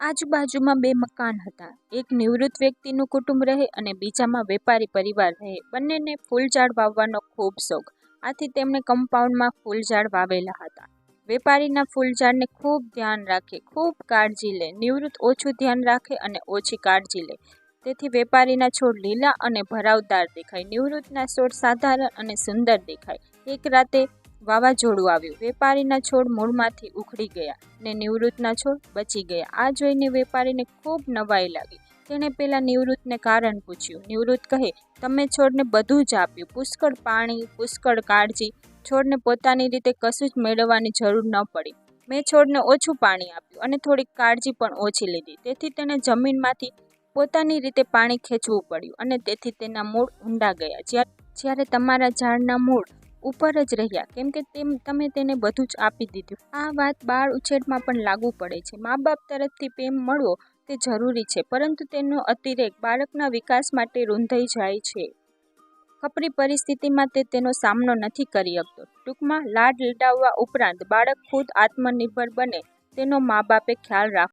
આજુબાજુમાં બે મકાન હતા. એક નિવૃત્ત વ્યક્તિનું કુટુંબ રહે અને બીજામાં વેપારી પરિવાર રહે. બંનેને ફૂલઝાડ વાવવાનો ખૂબ શોખ. આથી તેમણે કમ્પાઉન્ડમાં ફૂલઝાડ વાવેલા હતા. વેપારીના ફૂલઝાડને ખૂબ ધ્યાન રાખે, ખૂબ કાળજી લે. નિવૃત્ત ઓછું ધ્યાન રાખે અને ઓછી કાળજી લે. તેથી વેપારીના છોડ લીલા અને ભરાવદાર દેખાય. નિવૃત્તના છોડ સાધારણ અને સુંદર દેખાય. એક રાતે વાવાઝોડું આવ્યું. વેપારીના છોડ મૂળમાંથી ઉખડી ગયા ને નિવૃત્તના છોડ બચી ગયા. આ જોઈને વેપારીને ખૂબ નવાઈ લાગી. તેણે પેલા નિવૃત્તને કારણ પૂછ્યું. નિવૃત્ત કહે, તમે છોડને બધું જ આપ્યું, પુષ્કળ પાણી, પુષ્કળ કાળજી. છોડને પોતાની રીતે કશું જ મેળવવાની જરૂર ન પડી. મેં છોડને ઓછું પાણી આપ્યું અને થોડીક કાળજી પણ ઓછી લીધી. તેથી તેણે જમીનમાંથી પોતાની રીતે પાણી ખેંચવું પડ્યું અને તેથી તેના મૂળ ઊંડા ગયા. જ્યારે તમારા ઝાડના મૂળ ઉપર જ રહ્યા, કેમ કે તમે તેને બધું જ આપી દીધું. આ વાત બાળ ઉછેરમાં પણ લાગુ પડે છે. મા બાપ તરફથી પ્રેમ મળવો તે જરૂરી છે, પરંતુ તેનો અતિરેક બાળકના વિકાસ માટે રૂંધાઈ જાય છે. કપરી પરિસ્થિતિમાં તે તેનો સામનો નથી કરી શકતો. ટૂંકમાં, લાડ લડાવવા ઉપરાંત બાળક ખુદ આત્મનિર્ભર બને તેનો મા બાપે ખ્યાલ રાખવો